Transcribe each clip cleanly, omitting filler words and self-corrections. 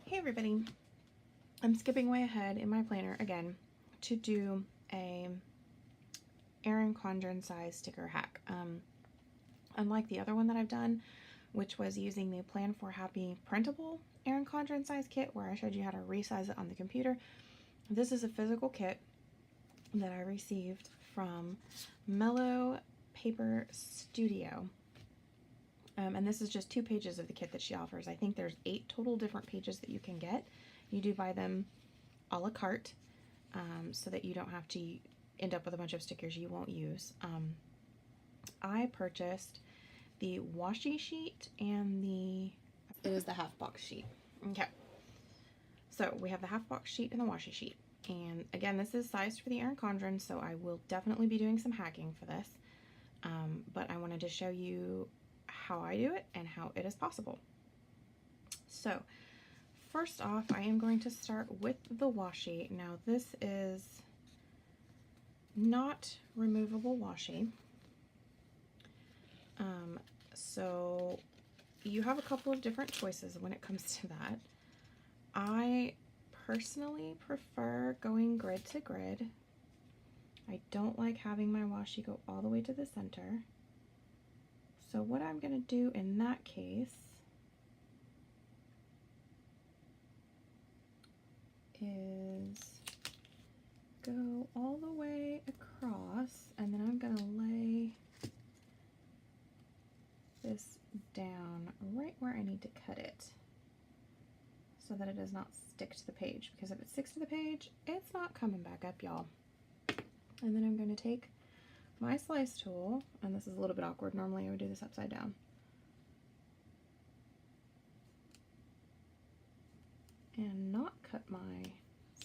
Hey everybody, I'm skipping way ahead in my planner again to do a Erin Condren size sticker hack. Unlike the other one that I've done, which was using the Plan for Happy printable Erin Condren size kit where I showed you how to resize it on the computer, this is a physical kit that I received from Melo Paper Studio. And this is just 2 pages of the kit that she offers. I think there's 8 total different pages that you can get. You do buy them a la carte, so that you don't have to end up with a bunch of stickers you won't use. I purchased the washi sheet and it is the half box sheet. Okay, so we have the half box sheet and the washi sheet. And again, this is sized for the Erin Condren, so I will definitely be doing some hacking for this. But I wanted to show you how I do it and how it is possible. So first off, I am going to start with the washi. Now this is not removable washi. So you have a couple of different choices when it comes to that. I personally prefer going grid to grid. I don't like having my washi go all the way to the center. So what I'm going to do in that case is go all the way across, and then I'm going to lay this down right where I need to cut it so that it does not stick to the page, because if it sticks to the page, it's not coming back up, y'all. And then I'm going to take my slice tool, and this is a little bit awkward. Normally I would do this upside down. And not cut my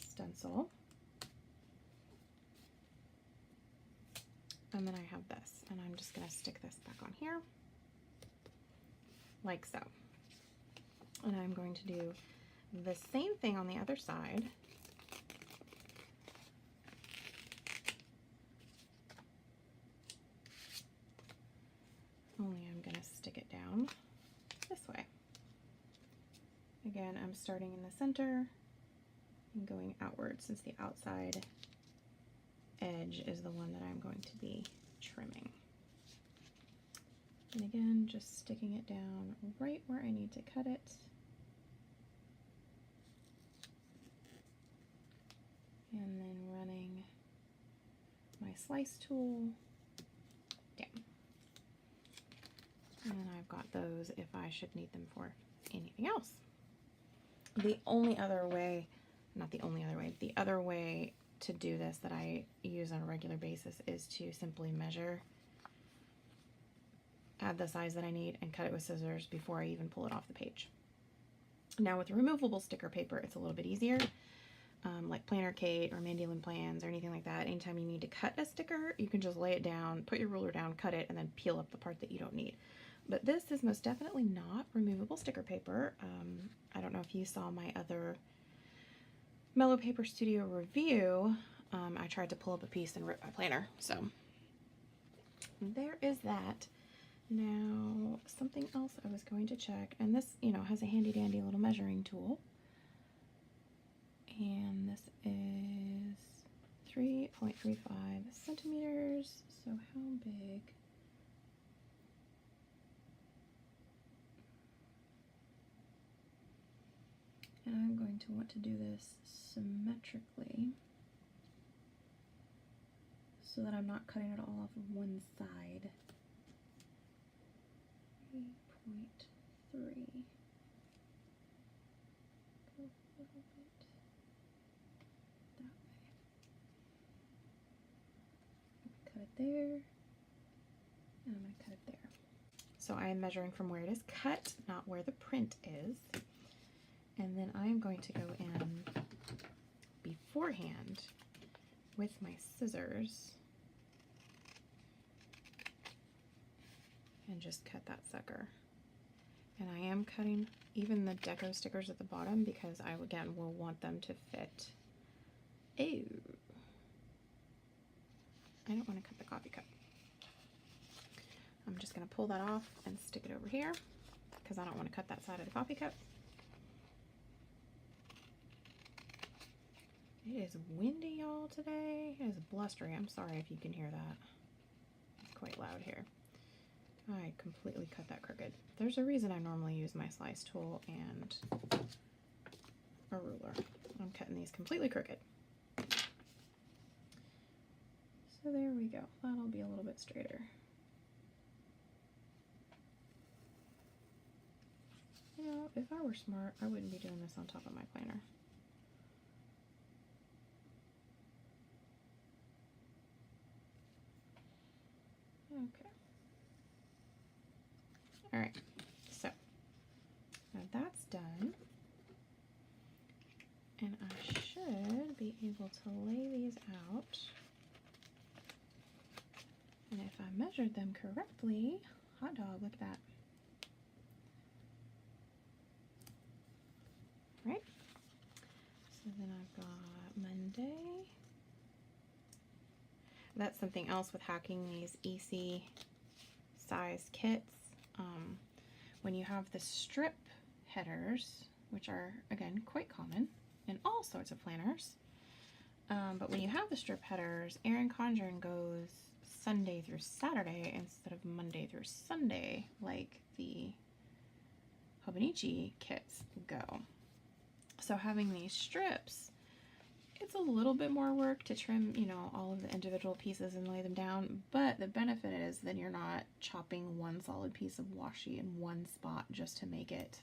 stencil. And then I have this, and I'm just going to stick this back on here, like so. And I'm going to do the same thing on the other side. Only I'm going to stick it down this way. Again, I'm starting in the center and going outward, since the outside edge is the one that I'm going to be trimming. And again, just sticking it down right where I need to cut it. And then running my slice tool down. And I've got those if I should need them for anything else. The only other way, not the only other way, the other way to do this that I use on a regular basis is to simply measure, add the size that I need, and cut it with scissors before I even pull it off the page. Now with removable sticker paper, it's a little bit easier. Like Planner Kate or Mandolin Plans or anything like that, anytime you need to cut a sticker, you can just lay it down, put your ruler down, cut it, and then peel up the part that you don't need. But this is most definitely not removable sticker paper. I don't know if you saw my other Melo Paper Studio review. I tried to pull up a piece and rip my planner. So there is that. Now, something else I was going to check, and this, has a handy dandy little measuring tool. And this is 3.35 centimeters. So how big? And I'm going to want to do this symmetrically so that I'm not cutting it all off of one side. 3.3. Go a little bit that way. Cut it there, and I'm going to cut it there. So I am measuring from where it is cut, not where the print is. And then I'm going to go in beforehand with my scissors and just cut that sucker. And I am cutting even the deco stickers at the bottom because I, again, will want them to fit. Ew. I don't want to cut the coffee cup. I'm just going to pull that off and stick it over here because I don't want to cut that side of the coffee cup. It is windy, y'all, today. It is blustery. I'm sorry if you can hear that. It's quite loud here. I completely cut that crooked. There's a reason I normally use my slice tool and a ruler. I'm cutting these completely crooked. So there we go. That'll be a little bit straighter. You know, if I were smart, I wouldn't be doing this on top of my planner. Okay. All right, so now that's done. And I should be able to lay these out. And if I measured them correctly, hot dog, look at that. Right? So then I've got Monday. That's something else with hacking these EC size kits. When you have the strip headers, which are, again, quite common in all sorts of planners, but when you have the strip headers, Erin Condren goes Sunday through Saturday instead of Monday through Sunday like the Hobonichi kits go. So having these strips, it's a little bit more work to trim, you know, all of the individual pieces and lay them down, but the benefit is then you're not chopping one solid piece of washi in one spot just to make it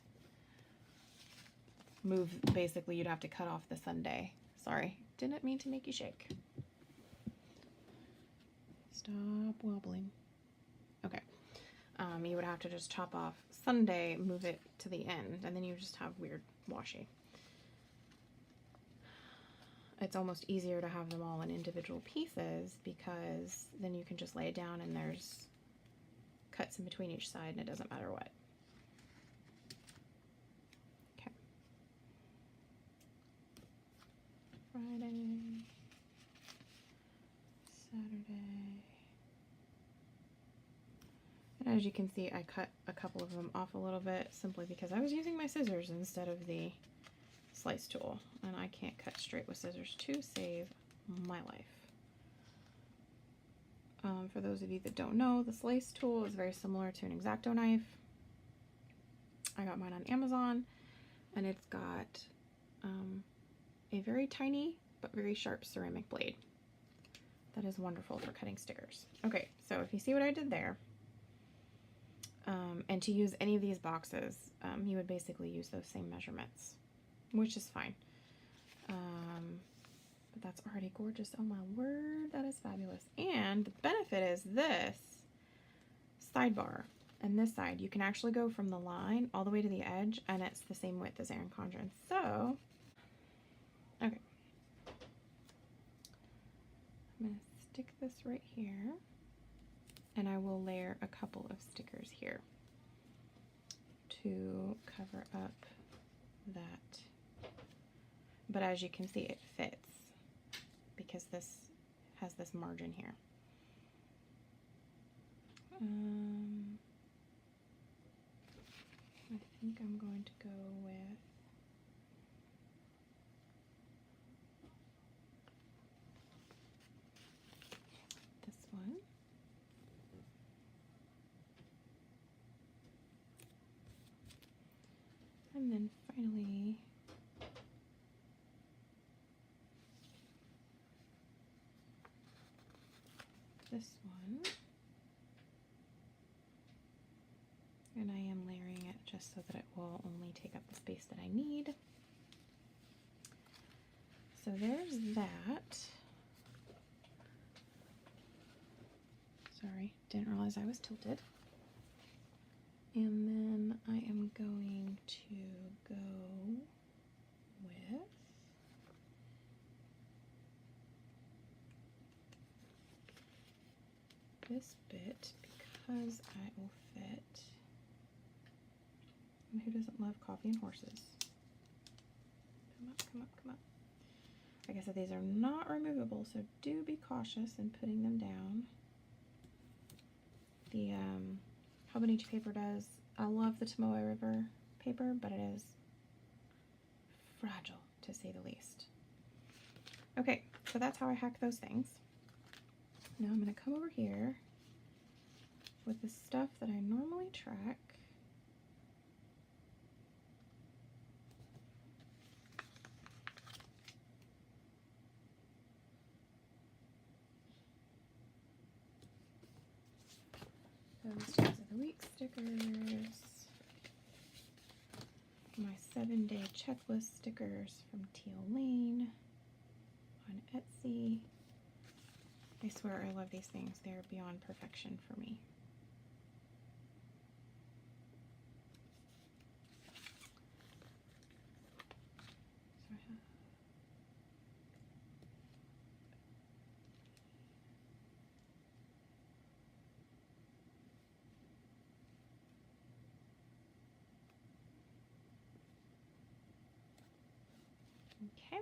move. Basically, you'd have to cut off the Sunday. Sorry, didn't mean to make you shake. Stop wobbling. Okay. You would have to just chop off Sunday, move it to the end, and then you just have weird washi. It's almost easier to have them all in individual pieces because then you can just lay it down and there's cuts in between each side and it doesn't matter what. Okay. Friday, Saturday. And as you can see, I cut a couple of them off a little bit simply because I was using my scissors instead of the slice tool, and I can't cut straight with scissors to save my life. For those of you that don't know, the slice tool is very similar to an X-Acto knife. I got mine on Amazon, and it's got a very tiny but very sharp ceramic blade. That is wonderful for cutting stickers. Okay, so if you see what I did there, and to use any of these boxes, you would basically use those same measurements, which is fine. But that's already gorgeous. Oh my word, that is fabulous. And the benefit is this sidebar and this side, you can actually go from the line all the way to the edge, and it's the same width as Erin Condren. So, okay. I'm gonna stick this right here, and I will layer a couple of stickers here to cover up that. But as you can see, it fits because this has this margin here. I think I'm going to go with this one. And then finally, this one. And I am layering it just so that it will only take up the space that I need. So there's that. Sorry, didn't realize I was tilted. And then I am going to go with this bit because it will fit. And who doesn't love coffee and horses? Come up, come up, come up. Like I said, these are not removable, so do be cautious in putting them down. The Hobonichi paper does. I love the Tomoe River paper, but it is fragile to say the least. Okay, so that's how I hack those things. Now I'm going to come over here with the stuff that I normally track. Those days of the week stickers. My 7-day checklist stickers from Teal Lane on Etsy. I swear I love these things. They're beyond perfection for me. So I have okay.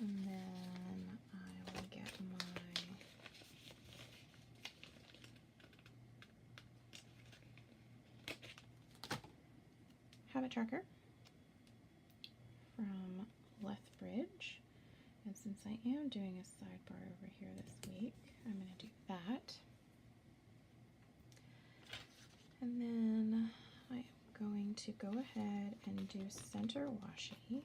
And then I will get my habit tracker from Lethbridge. And since I am doing a sidebar over here this week, I'm going to do that. And then I am going to go ahead and do center washi.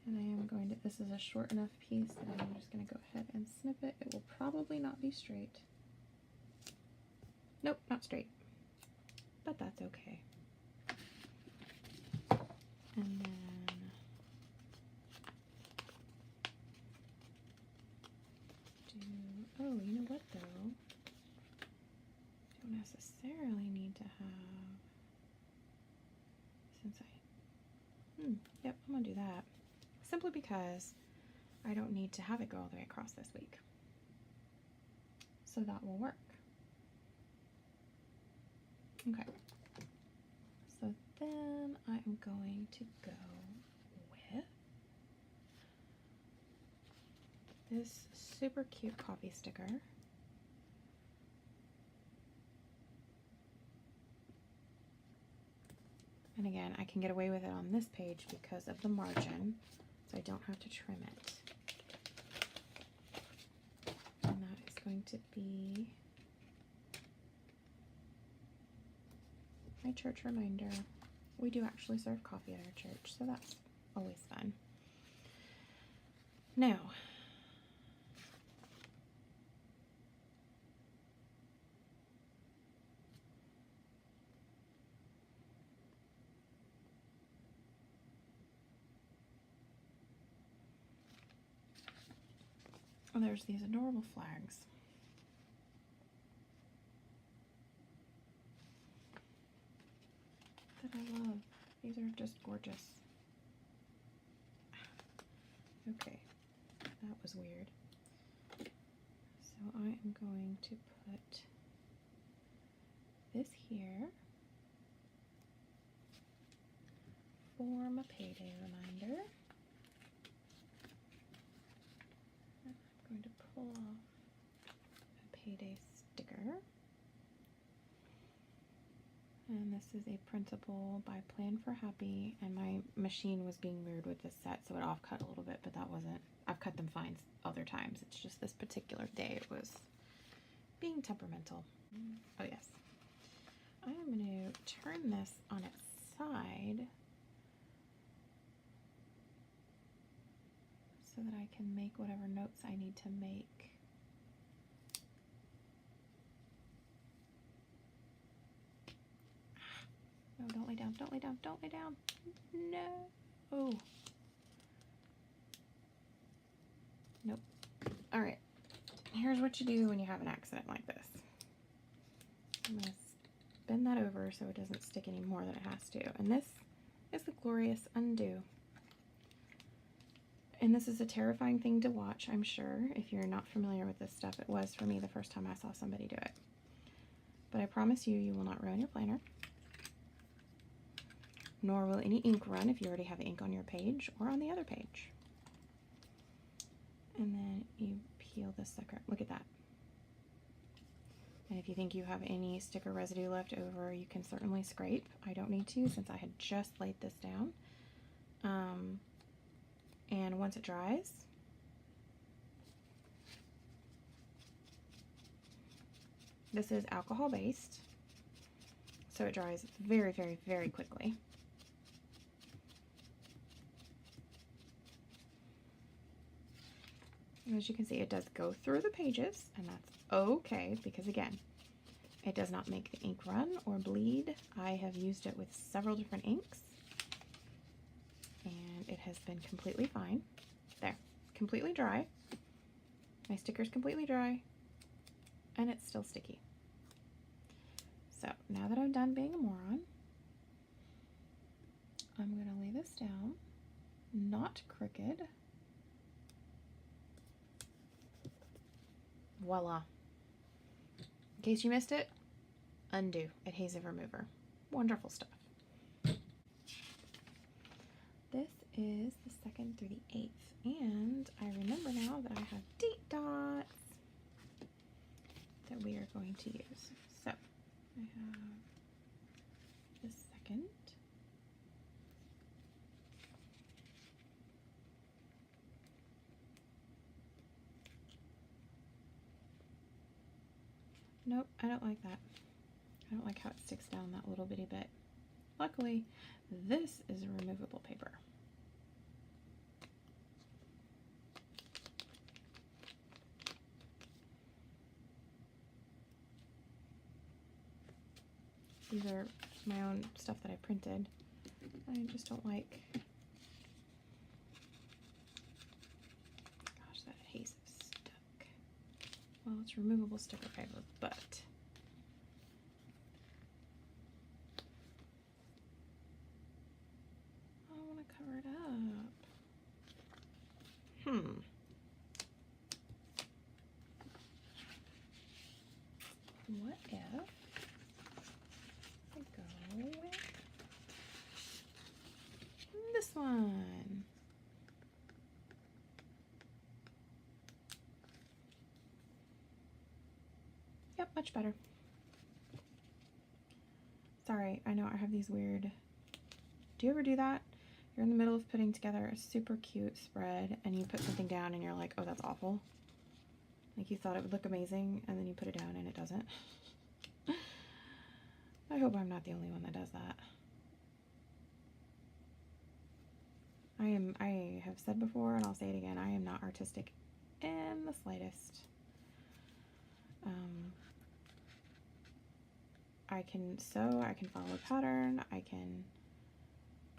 And I am going to, this is a short enough piece that I'm just going to go ahead and snip it. It will probably not be straight. Nope, not straight. But that's okay. And then oh, you know what though? Don't necessarily need to have, since yep, I'm gonna do that. Simply because I don't need to have it go all the way across this week. So that will work. Okay. So then I am going to go with this super cute coffee sticker. And again, I can get away with it on this page because of the margin, so I don't have to trim it. And that is going to be my church reminder. We do actually serve coffee at our church, so that's always fun. Now, there's these adorable flags. That I love. These are just gorgeous. Okay, that was weird. So I am going to put this here. Form a payday reminder. I'm going to pull off a payday sticker. And this is a printable by Plan for Happy, and my machine was being weird with this set, so it off-cut a little bit, but that wasn't, I've cut them fine other times. It's just this particular day it was being temperamental. Oh yes. I am going to turn this on its side so that I can make whatever notes I need to make. No, don't lay down, don't lay down, don't lay down. No. Oh. Nope. All right. Here's what you do when you have an accident like this. I'm going to bend that over so it doesn't stick any more than it has to. And this is the glorious undo. And this is a terrifying thing to watch, I'm sure. If you're not familiar with this stuff, it was for me the first time I saw somebody do it. But I promise you, you will not ruin your planner. nor will any ink run if you already have ink on your page or on the other page. And then you peel this sucker. Look at that. And if you think you have any sticker residue left over, you can certainly scrape. I don't need to since I had just laid this down. And once it dries, this is alcohol based, so it dries very, very, very quickly. As you can see, it does go through the pages, and that's okay because, again, it does not make the ink run or bleed. I have used it with several different inks, and it has been completely fine. There, completely dry. My sticker's completely dry, and it's still sticky. So now that I'm done being a moron, I'm going to lay this down, not crooked. Voila. In case you missed it, undo adhesive remover. Wonderful stuff. This is the 2nd through the 8th, and I remember now that I have date dots that we are going to use. So I have the 2nd. Nope, I don't like that. I don't like how it sticks down that little bitty bit. Luckily, this is a removable paper. These are my own stuff that I printed. I just don't like, gosh, that adhesive stuck. Well, it's removable sticker paper, but I want to cover it up. What if I go with this one? Yep, much better. Sorry, I know I have these weird... Do you ever do that? You're in the middle of putting together a super cute spread and you put something down and you're like, oh, that's awful. Like you thought it would look amazing and then you put it down and it doesn't. I hope I'm not the only one that does that. I have said before and I'll say it again, I am not artistic in the slightest. I can sew, I can follow a pattern, I can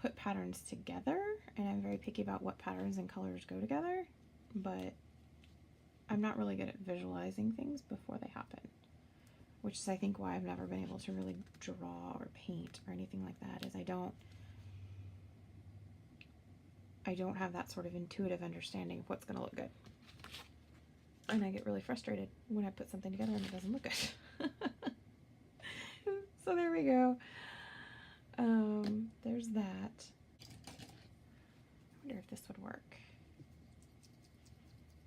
put patterns together, and I'm very picky about what patterns and colors go together, but I'm not really good at visualizing things before they happen, which is I think why I've never been able to really draw or paint or anything like that, is I don't have that sort of intuitive understanding of what's going to look good. And I get really frustrated when I put something together and it doesn't look good. So there we go. There's that. I wonder if this would work.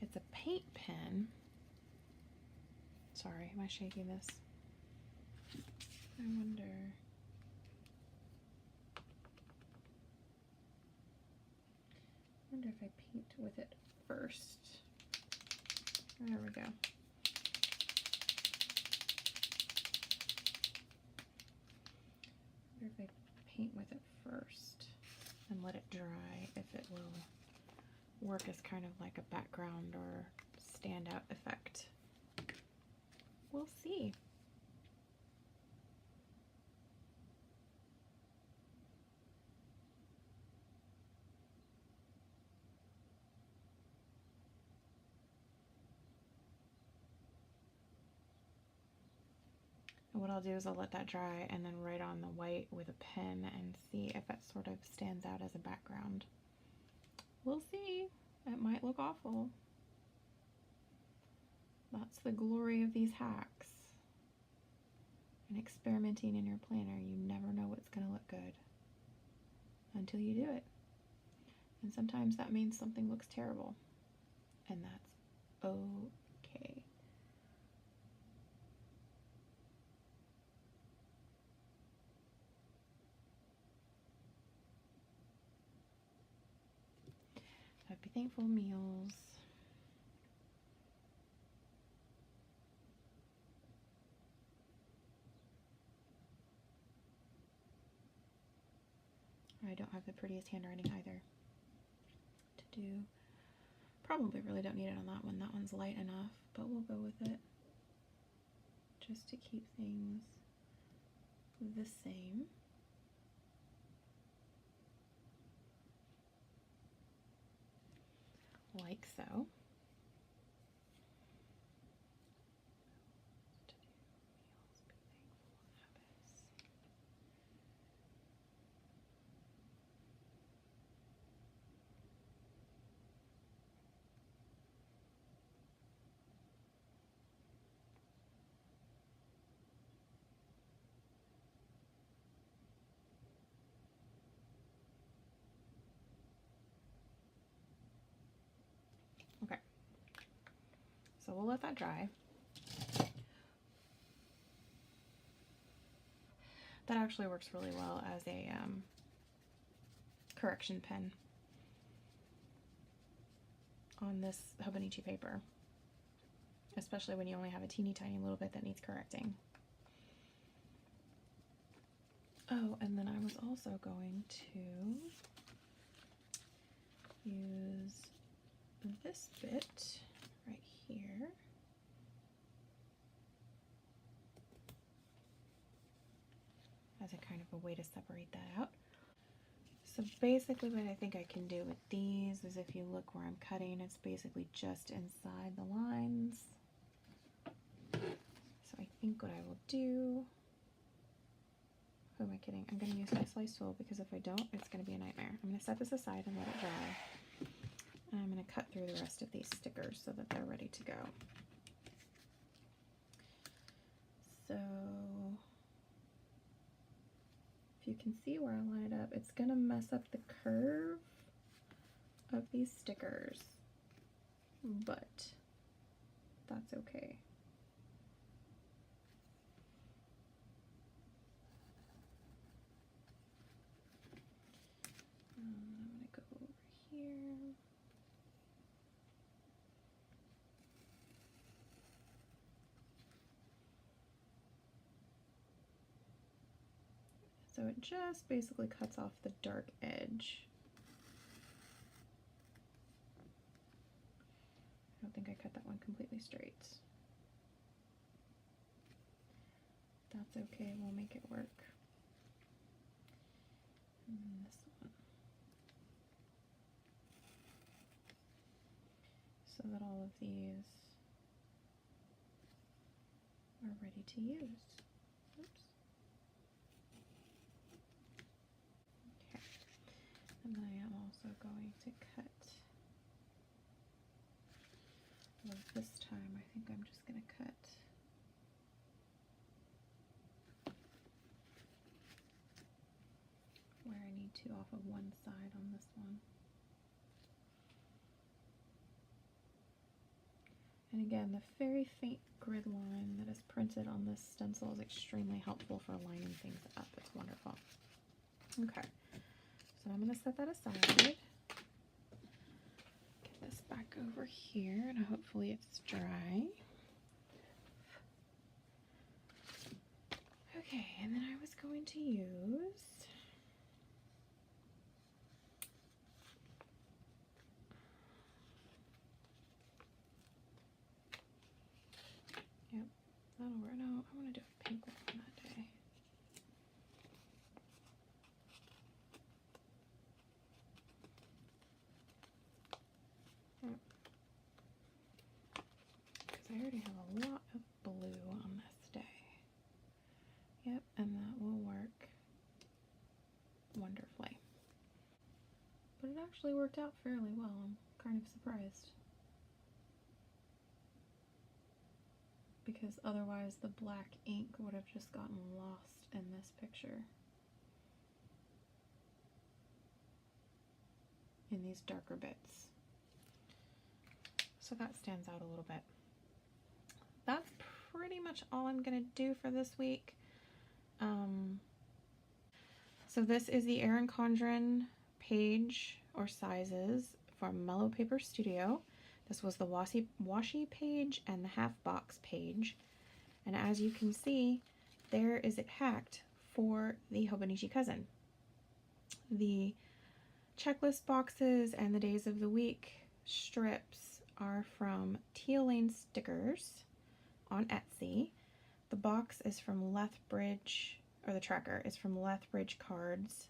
It's a paint pen. Sorry, am I shaking this? I wonder. If I paint with it first. There we go. If I paint with it first and let it dry, if it will work as kind of like a background or standout effect. We'll see. And what I'll do is I'll let that dry and then write on the white with a pen and see if it sort of stands out as a background. We'll see. It might look awful. That's the glory of these hacks. And experimenting in your planner, you never know what's going to look good. until you do it. And sometimes that means something looks terrible, and that's okay. Happy Thankful Meals. I don't have the prettiest handwriting either to do. Probably really don't need it on that one. That one's light enough, but we'll go with it just to keep things the same. Like so. Okay, so we'll let that dry. That actually works really well as a correction pen on this Hobonichi paper, especially when you only have a teeny tiny little bit that needs correcting. Oh, and then I was also going to use this bit right here as a kind of a way to separate that out. So basically what I think I can do with these is, if you look where I'm cutting, it's basically just inside the lines. So I think what I will do, who am I kidding? I'm going to use my slice tool, because if I don't, it's going to be a nightmare. I'm going to set this aside and let it dry. And I'm going to cut through the rest of these stickers so that they're ready to go. So if you can see where I line it up, it's going to mess up the curve of these stickers, but that's okay. I'm going to go over here. So it just basically cuts off the dark edge. I don't think I cut that one completely straight. That's okay, we'll make it work. And then this one. So that all of these are ready to use. Oops. Okay. And then I am also going to cut. Well, this time I think I'm just going to cut where I need to off of one side on this one. And again, the very faint grid line that is printed on this stencil is extremely helpful for lining things up. It's wonderful. Okay, so I'm going to set that aside. Get this back over here, and hopefully it's dry. Okay, and then I was going to use that'll work. No, I want to do a pink one that day. Because I already have a lot of blue on this day. Yep, and that will work wonderfully. But it actually worked out fairly well. I'm kind of surprised. Because otherwise the black ink would have just gotten lost in this picture. in these darker bits. So that stands out a little bit. That's pretty much all I'm going to do for this week. So this is the Erin Condren page or sizes from Melo Paper Studio. This was the washi page and the half box page. And as you can see, there is it hacked for the Hobonichi cousin. The checklist boxes and the days of the week strips are from Teal Stickers on Etsy. The box is from Lethbridge, or the tracker is from Lethbridge Cards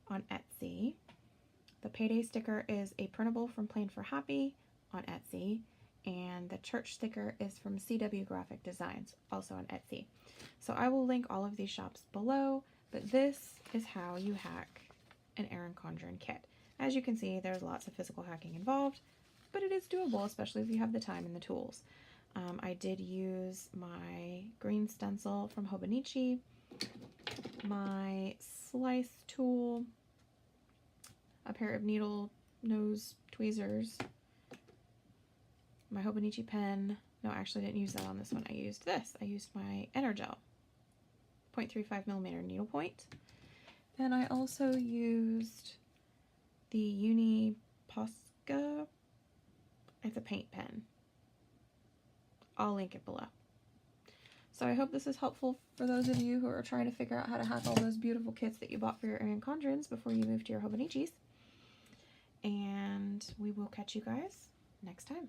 on Etsy. The payday sticker is a printable from Plain for Happy on Etsy. And the church sticker is from CW Graphic Designs, also on Etsy. So I will link all of these shops below, but this is how you hack an Erin Condren kit. As you can see, there's lots of physical hacking involved, but it is doable, especially if you have the time and the tools. I did use my green stencil from Hobonichi, my slice tool, a pair of needle nose tweezers, my Hobonichi pen. No, actually I didn't use that on this one. I used this. I used my Energel 0.35mm needle point. Then I also used the Uni Posca. It's a paint pen. I'll link it below. So I hope this is helpful for those of you who are trying to figure out how to hack all those beautiful kits that you bought for your Erin Condrens before you move to your Hobonichis. And we will catch you guys next time.